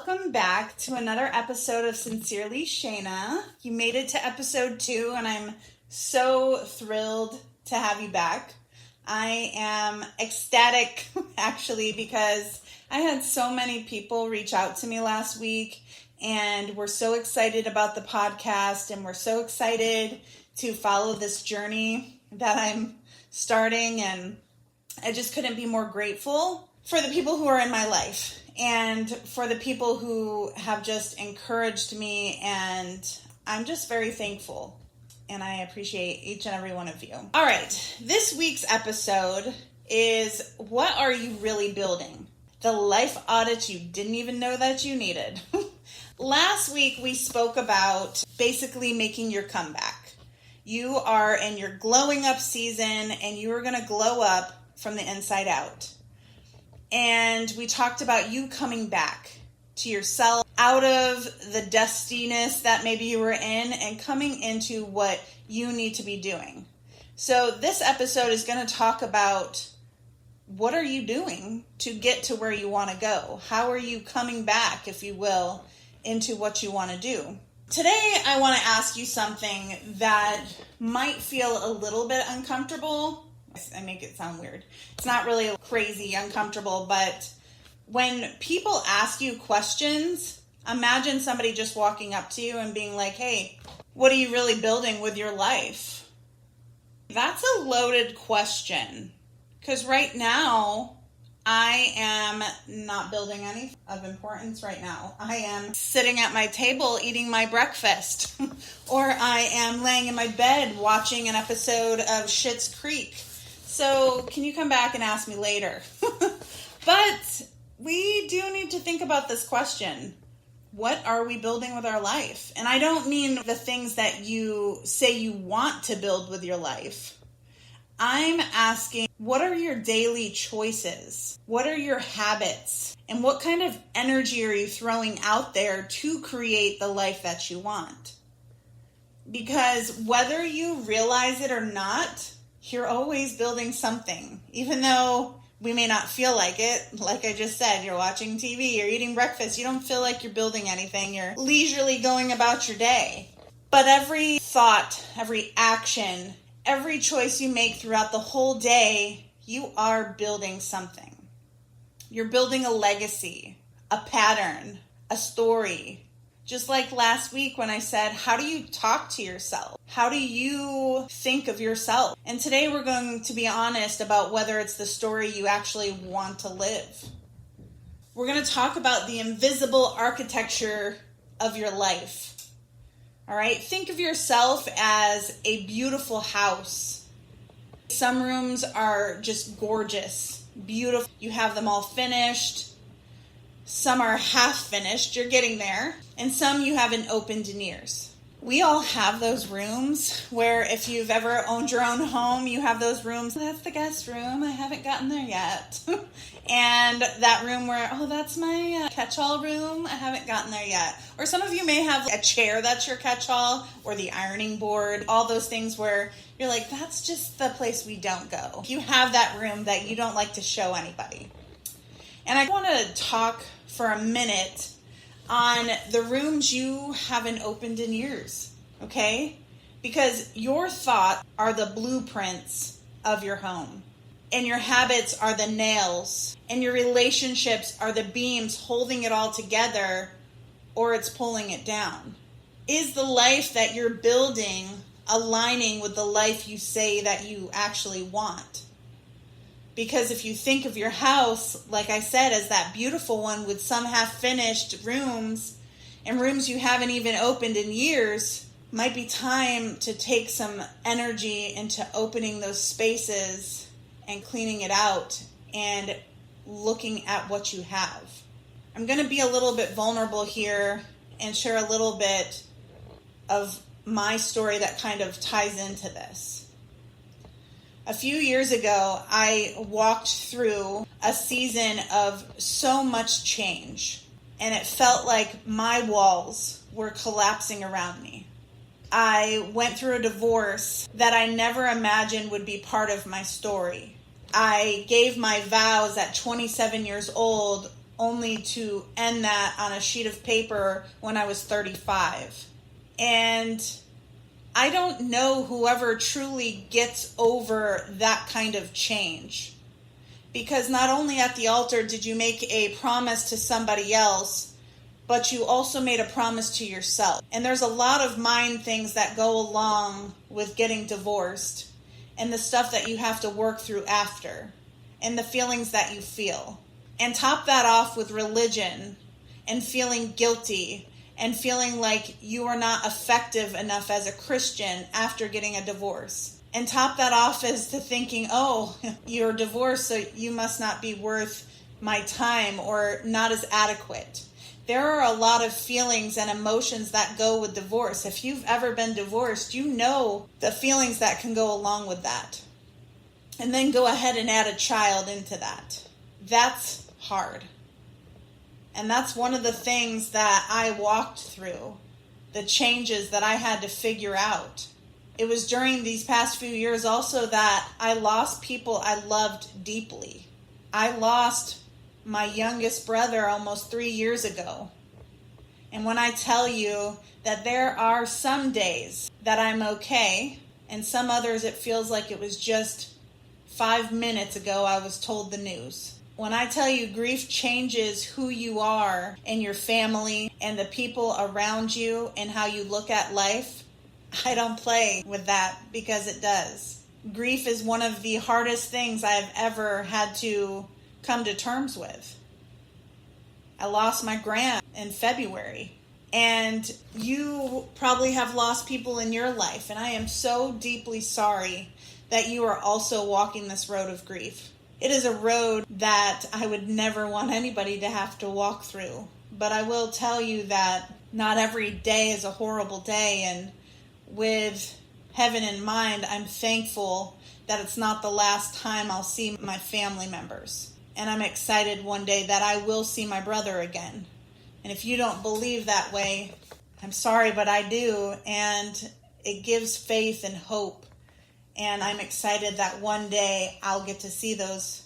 Welcome back to another episode of Sincerely Shanna. You made it to episode 2, and I'm so thrilled to have you back. I am ecstatic, actually, because I had so many people reach out to me last week, and we're so excited about the podcast, and we're so excited to follow this journey that I'm starting, and I just couldn't be more grateful for the people who are in my life. And for the people who have just encouraged me, and I'm just very thankful, and I appreciate each and every one of you. All right, this week's episode is, what are you really building? The life audit you didn't even know that you needed. Last week we spoke about basically making your comeback. You are in your glowing up season, and you are going to glow up from the inside out. And we talked about you coming back to yourself, out of the dustiness that maybe you were in, and coming into what you need to be doing. So this episode is going to talk about, what are you doing to get to where you want to go? How are you coming back, if you will, into what you want to do? Today, I want to ask you something that might feel a little bit uncomfortable. I make it sound weird. It's not really crazy uncomfortable, but when people ask you questions, imagine somebody just walking up to you and being like, hey, what are you really building with your life? That's a loaded question, because right now, I am not building anything of importance right now. I am sitting at my table eating my breakfast, or I am laying in my bed watching an episode of Schitt's Creek. So can you come back and ask me later? But we do need to think about this question. What are we building with our life? And I don't mean the things that you say you want to build with your life. I'm asking, what are your daily choices? What are your habits? And what kind of energy are you throwing out there to create the life that you want? Because whether you realize it or not, you're always building something. Even though we may not feel like it, like I just said, you're watching TV, you're eating breakfast, you don't feel like you're building anything, you're leisurely going about your day. But every thought, every action, every choice you make throughout the whole day, you are building something. You're building a legacy, a pattern, a story. Just like last week when I said, how do you talk to yourself? How do you think of yourself? And today we're going to be honest about whether it's the story you actually want to live. We're going to talk about the invisible architecture of your life. All right? Think of yourself as a beautiful house. Some rooms are just gorgeous, beautiful. You have them all finished. Some are half finished, you're getting there, and some you haven't opened in years. We all have those rooms where if you've ever owned your own home, you have those rooms. That's the guest room, I haven't gotten there yet. And that room where, that's my catch-all room, I haven't gotten there yet. Or some of you may have a chair that's your catch-all, or the ironing board, all those things where you're like, that's just the place we don't go. You have that room that you don't like to show anybody. And I want to talk for a minute on the rooms you haven't opened in years, okay? Because your thoughts are the blueprints of your home, and your habits are the nails, and your relationships are the beams holding it all together, or it's pulling it down. Is the life that you're building aligning with the life you say that you actually want? Because if you think of your house, like I said, as that beautiful one with some half-finished rooms and rooms you haven't even opened in years, might be time to take some energy into opening those spaces and cleaning it out and looking at what you have. I'm going to be a little bit vulnerable here and share a little bit of my story that kind of ties into this. A few years ago, I walked through a season of so much change, and it felt like my walls were collapsing around me. I went through a divorce that I never imagined would be part of my story. I gave my vows at 27 years old only to end that on a sheet of paper when I was 35. And I don't know whoever truly gets over that kind of change. Because not only at the altar did you make a promise to somebody else, but you also made a promise to yourself. And there's a lot of mind things that go along with getting divorced and the stuff that you have to work through after and the feelings that you feel. And top that off with religion and feeling guilty and feeling like you are not effective enough as a Christian after getting a divorce. And top that off as to thinking, oh, you're divorced, so you must not be worth my time or not as adequate. There are a lot of feelings and emotions that go with divorce. If you've ever been divorced, you know the feelings that can go along with that. And then go ahead and add a child into that. That's hard. And that's one of the things that I walked through, the changes that I had to figure out. It was during these past few years also that I lost people I loved deeply. I lost my youngest brother almost 3 years ago. And when I tell you that there are some days that I'm okay, and some others it feels like it was just 5 minutes ago I was told the news. When I tell you grief changes who you are and your family and the people around you and how you look at life, I don't play with that because it does. Grief is one of the hardest things I've ever had to come to terms with. I lost my gran in February, and you probably have lost people in your life, and I am so deeply sorry that you are also walking this road of grief. It is a road that I would never want anybody to have to walk through. But I will tell you that not every day is a horrible day. And with heaven in mind, I'm thankful that it's not the last time I'll see my family members. And I'm excited one day that I will see my brother again. And if you don't believe that way, I'm sorry, but I do. And it gives faith and hope. And I'm excited that one day I'll get to see those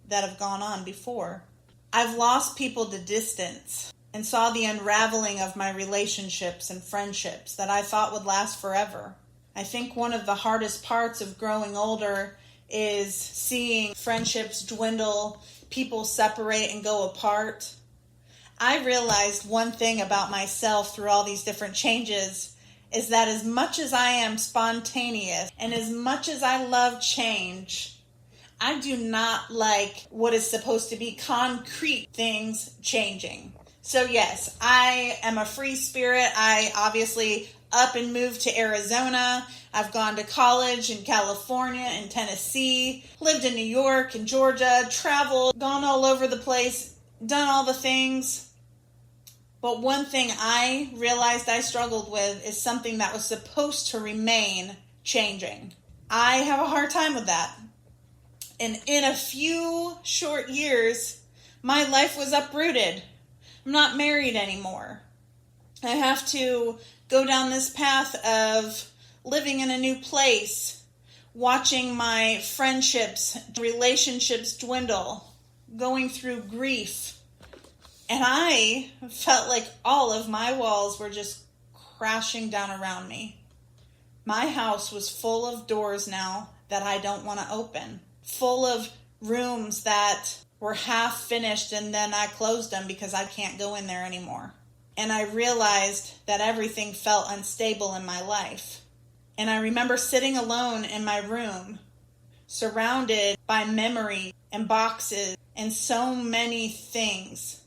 that have gone on before. I've lost people to distance and saw the unraveling of my relationships and friendships that I thought would last forever. I think one of the hardest parts of growing older is seeing friendships dwindle, people separate and go apart. I realized one thing about myself through all these different changes is that as much as I am spontaneous and as much as I love change, I do not like what is supposed to be concrete things changing. So yes, I am a free spirit. I obviously up and moved to Arizona. I've gone to college in California and Tennessee, lived in New York and Georgia, traveled, gone all over the place, done all the things. But one thing I realized I struggled with is something that was supposed to remain changing. I have a hard time with that. And in a few short years, my life was uprooted. I'm not married anymore. I have to go down this path of living in a new place, watching my friendships, relationships dwindle, going through grief. And I felt like all of my walls were just crashing down around me. My house was full of doors now that I don't want to open. Full of rooms that were half finished and then I closed them because I can't go in there anymore. And I realized that everything felt unstable in my life. And I remember sitting alone in my room, surrounded by memory and boxes and so many things.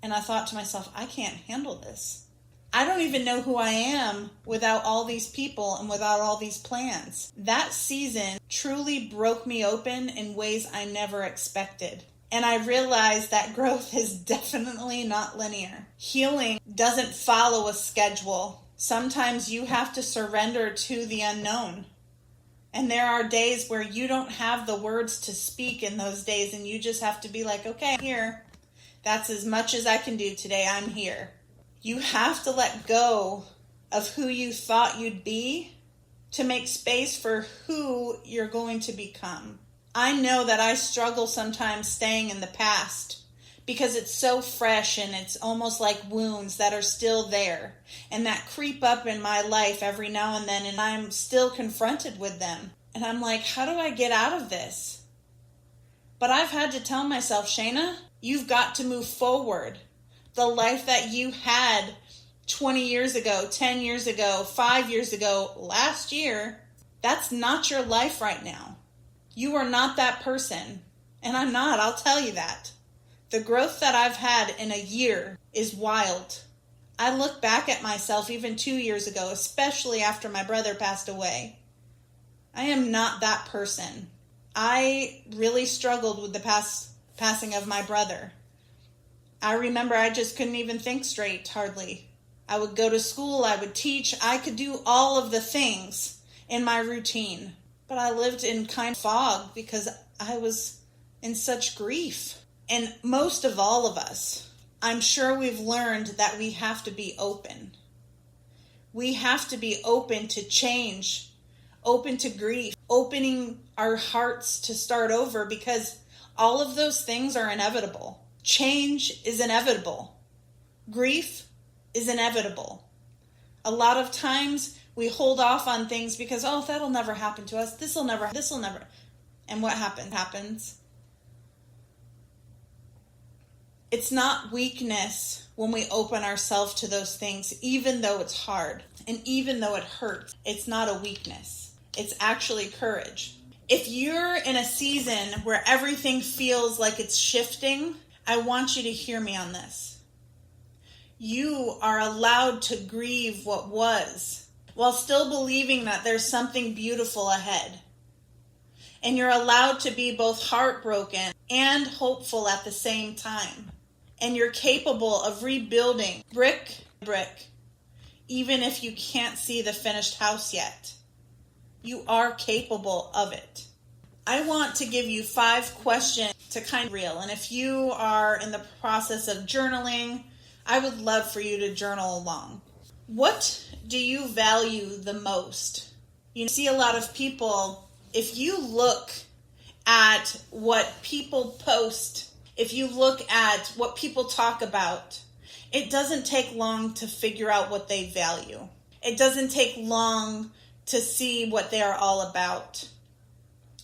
And I thought to myself, I can't handle this. I don't even know who I am without all these people and without all these plans. That season truly broke me open in ways I never expected. And I realized that growth is definitely not linear. Healing doesn't follow a schedule. Sometimes you have to surrender to the unknown. And there are days where you don't have the words to speak in those days, and you just have to be like, okay, I'm here. That's as much as I can do today. I'm here. You have to let go of who you thought you'd be to make space for who you're going to become. I know that I struggle sometimes staying in the past because it's so fresh and it's almost like wounds that are still there and that creep up in my life every now and then, and I'm still confronted with them. And I'm like, how do I get out of this? But I've had to tell myself, Shanna, you've got to move forward. The life that you had 20 years ago, 10 years ago, 5 years ago, last year, that's not your life right now. You are not that person. And I'm not, I'll tell you that. The growth that I've had in a year is wild. I look back at myself even 2 years ago, especially after my brother passed away. I am not that person. I really struggled with the passing of my brother. I remember I just couldn't even think straight, hardly. I would go to school, I would teach, I could do all of the things in my routine. But I lived in kind of fog because I was in such grief. And most of all of us, I'm sure we've learned that we have to be open. We have to be open to change, open to grief, opening our hearts to start over, because all of those things are inevitable. Change is inevitable. Grief is inevitable. A lot of times we hold off on things because, oh, that'll never happen to us. This'll never. And what happens. It's not weakness when we open ourselves to those things, even though it's hard and even though it hurts. It's not a weakness. It's actually courage. If you're in a season where everything feels like it's shifting, I want you to hear me on this. You are allowed to grieve what was while still believing that there's something beautiful ahead. And you're allowed to be both heartbroken and hopeful at the same time. And you're capable of rebuilding brick by brick, even if you can't see the finished house yet. You are capable of it. I want to give you 5 questions to kind of real. And if you are in the process of journaling, I would love for you to journal along. What do you value the most? You see a lot of people, if you look at what people post, if you look at what people talk about, it doesn't take long to figure out what they value. It doesn't take long to see what they are all about.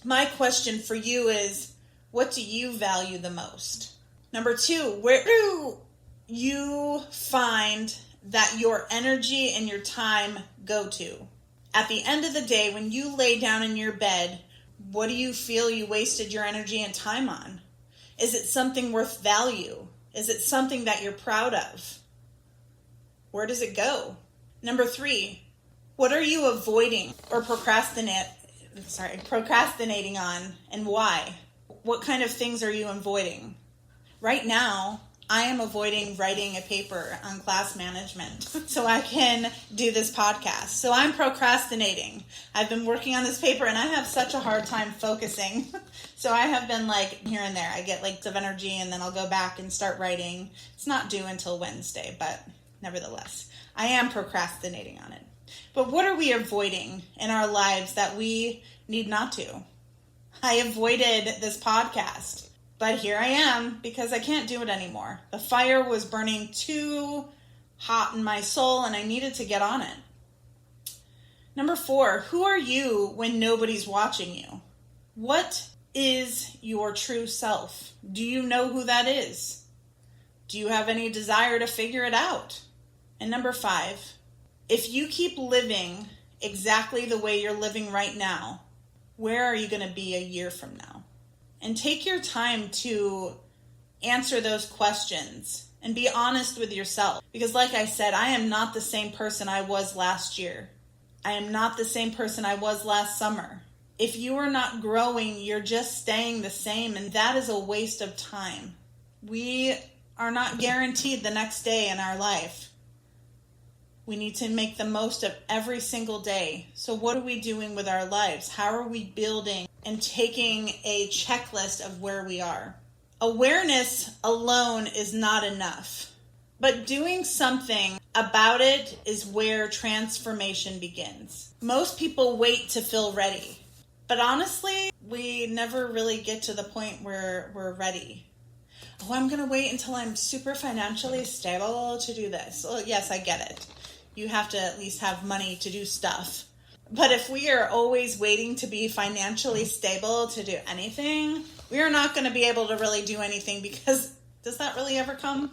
My question for you is, what do you value the most? Number 2, where do you find that your energy and your time go to? At the end of the day, when you lay down in your bed, what do you feel you wasted your energy and time on? Is it something worth value? Is it something that you're proud of? Where does it go? Number 3, what are you avoiding or procrastinating on, and why? What kind of things are you avoiding? Right now, I am avoiding writing a paper on class management so I can do this podcast. So I'm procrastinating. I've been working on this paper and I have such a hard time focusing. So I have been like here and there. I get like of energy and then I'll go back and start writing. It's not due until Wednesday, but nevertheless, I am procrastinating on it. But what are we avoiding in our lives that we need not to? I avoided this podcast. But here I am because I can't do it anymore. The fire was burning too hot in my soul and I needed to get on it. Number 4, who are you when nobody's watching you? What is your true self? Do you know who that is? Do you have any desire to figure it out? And number 5, if you keep living exactly the way you're living right now, where are you going to be a year from now? And take your time to answer those questions and be honest with yourself. Because like I said, I am not the same person I was last year. I am not the same person I was last summer. If you are not growing, you're just staying the same, and that is a waste of time. We are not guaranteed the next day in our life. We need to make the most of every single day. So what are we doing with our lives? How are we building and taking a checklist of where we are? Awareness alone is not enough, but doing something about it is where transformation begins. Most people wait to feel ready, but honestly, we never really get to the point where we're ready. oh, I'm going to wait until I'm super financially stable to do this. Well, yes, I get it. You have to at least have money to do stuff. But if we are always waiting to be financially stable to do anything, we are not going to be able to really do anything, because does that really ever come?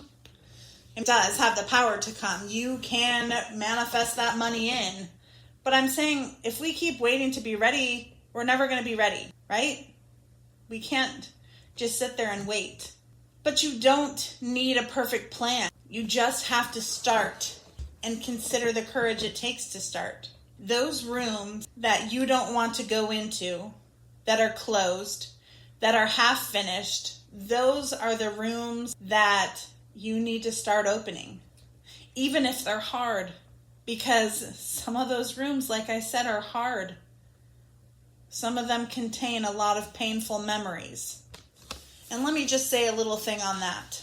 It does have the power to come. You can manifest that money in. But I'm saying if we keep waiting to be ready, we're never going to be ready, right? We can't just sit there and wait. But you don't need a perfect plan. You just have to start and consider the courage it takes to start. Those rooms that you don't want to go into, that are closed, that are half finished, those are the rooms that you need to start opening, even if they're hard, because some of those rooms, like I said, are hard. Some of them contain a lot of painful memories. And let me just say a little thing on that.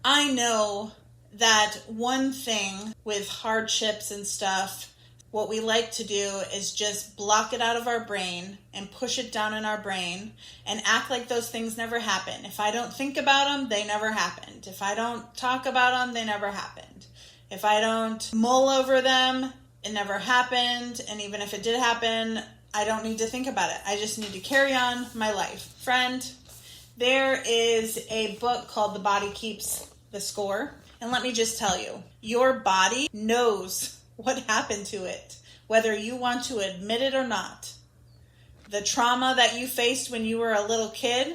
I know that one thing with hardships and stuff, what we like to do is just block it out of our brain and push it down in our brain and act like those things never happen. If I don't think about them, they never happened. If I don't talk about them, they never happened. If I don't mull over them, it never happened. And even if it did happen, I don't need to think about it. I just need to carry on my life. Friend, there is a book called The Body Keeps the Score. And let me just tell you, your body knows what happened to it, whether you want to admit it or not. The trauma that you faced when you were a little kid,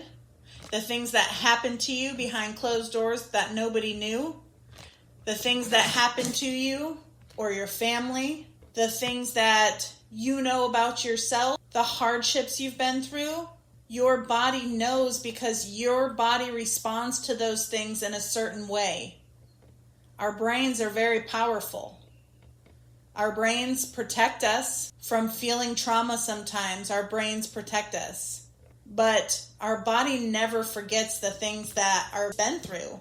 the things that happened to you behind closed doors that nobody knew, the things that happened to you or your family, the things that you know about yourself, the hardships you've been through, your body knows, because your body responds to those things in a certain way. Our brains are very powerful. Our brains protect us from feeling trauma sometimes. Our brains protect us. But our body never forgets the things that are been through.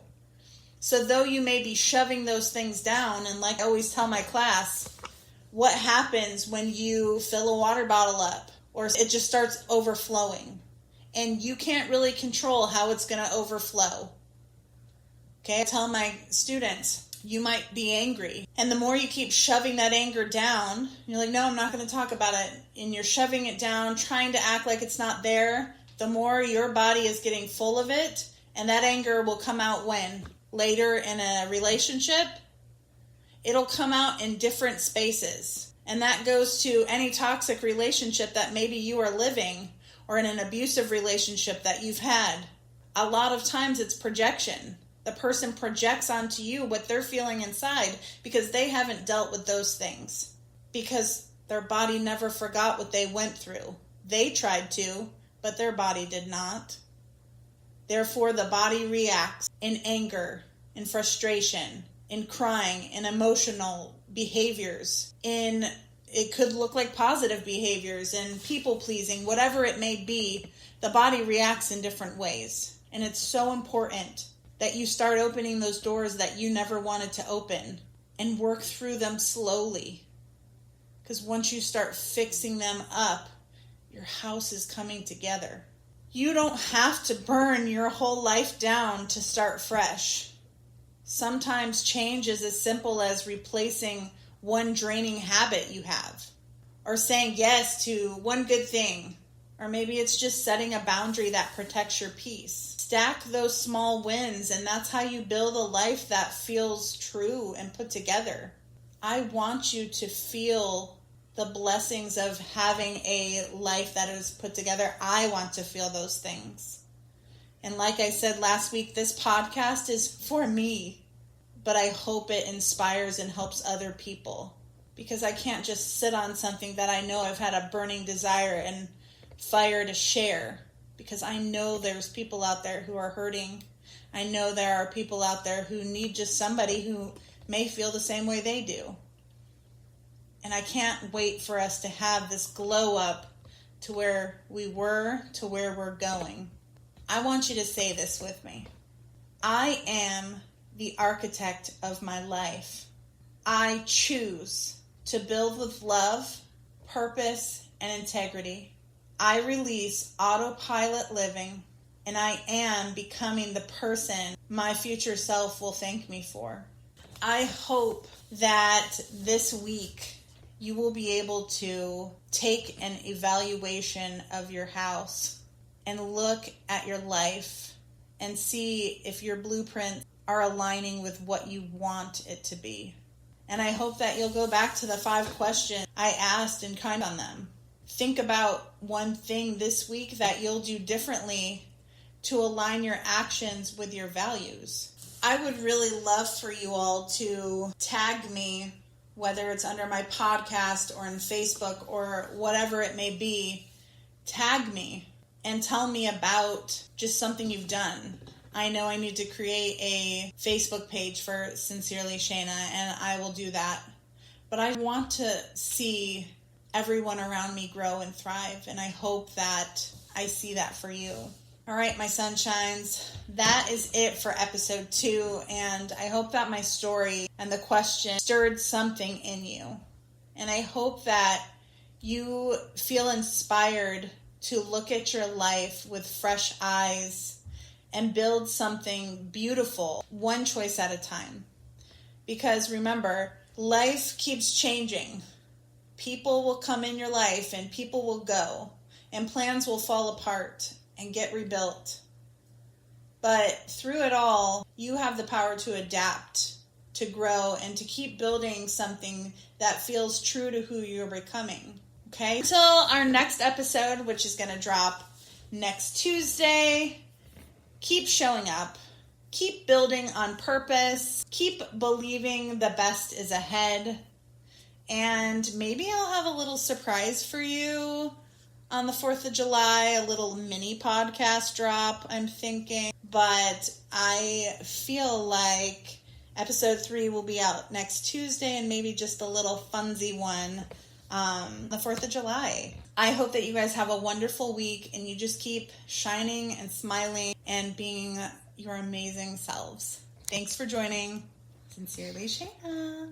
So though you may be shoving those things down, and like I always tell my class, what happens when you fill a water bottle up or it just starts overflowing? And you can't really control how it's going to overflow. Okay, I tell my students, you might be angry. And the more you keep shoving that anger down, you're like, no, I'm not going to talk about it. And you're shoving it down, trying to act like it's not there. The more your body is getting full of it, and that anger will come out when? Later in a relationship, it'll come out in different spaces. And that goes to any toxic relationship that maybe you are living, or in an abusive relationship that you've had. A lot of times it's projection. The person projects onto you what they're feeling inside because they haven't dealt with those things. Because their body never forgot what they went through. They tried to, but their body did not. Therefore, the body reacts in anger, in frustration, in crying, in emotional behaviors, it could look like positive behaviors and people pleasing, whatever it may be. The body reacts in different ways. And it's so important that you start opening those doors that you never wanted to open and work through them slowly. Because once you start fixing them up, your house is coming together. You don't have to burn your whole life down to start fresh. Sometimes change is as simple as replacing one draining habit you have, or saying yes to one good thing, or maybe it's just setting a boundary that protects your peace. Stack those small wins, and that's how you build a life that feels true and put together. I want you to feel the blessings of having a life that is put together. I want to feel those things. And like I said last week, this podcast is for me, but I hope it inspires and helps other people, because I can't just sit on something that I know I've had a burning desire and fire to share, because I know there's people out there who are hurting. I know there are people out there who need just somebody who may feel the same way they do. And I can't wait for us to have this glow up to where we were, to where we're going. I want you to say this with me. I am the architect of my life. I choose to build with love, purpose, and integrity. I release autopilot living. and I am becoming the person my future self will thank me for. I hope that this week you will be able to take an evaluation of your house and look at your life and see if your blueprints are aligning with what you want it to be. And I hope that you'll go back to the 5 questions I asked and kind on them. Think about one thing this week that you'll do differently to align your actions with your values. I would really love for you all to tag me, whether it's under my podcast or in Facebook or whatever it may be. Tag me and tell me about just something you've done. I know I need to create a Facebook page for Sincerely Shanna, and I will do that. But I want to see everyone around me grow and thrive, and I hope that I see that for you. All right, my sunshines, that is it for episode 2, and I hope that my story and the question stirred something in you. And I hope that you feel inspired to look at your life with fresh eyes and build something beautiful, one choice at a time. Because remember, life keeps changing. People will come in your life and people will go, and plans will fall apart and get rebuilt. But through it all, you have the power to adapt, to grow, and to keep building something that feels true to who you're becoming. Okay? Until our next episode, which is going to drop next Tuesday, keep showing up. Keep building on purpose. Keep believing the best is ahead. And maybe I'll have a little surprise for you on the 4th of July, a little mini podcast drop, I'm thinking. But I feel like episode 3 will be out next Tuesday, and maybe just a little funsy one the 4th of July. I hope that you guys have a wonderful week, and you just keep shining and smiling and being your amazing selves. Thanks for joining. Sincerely, Shanna.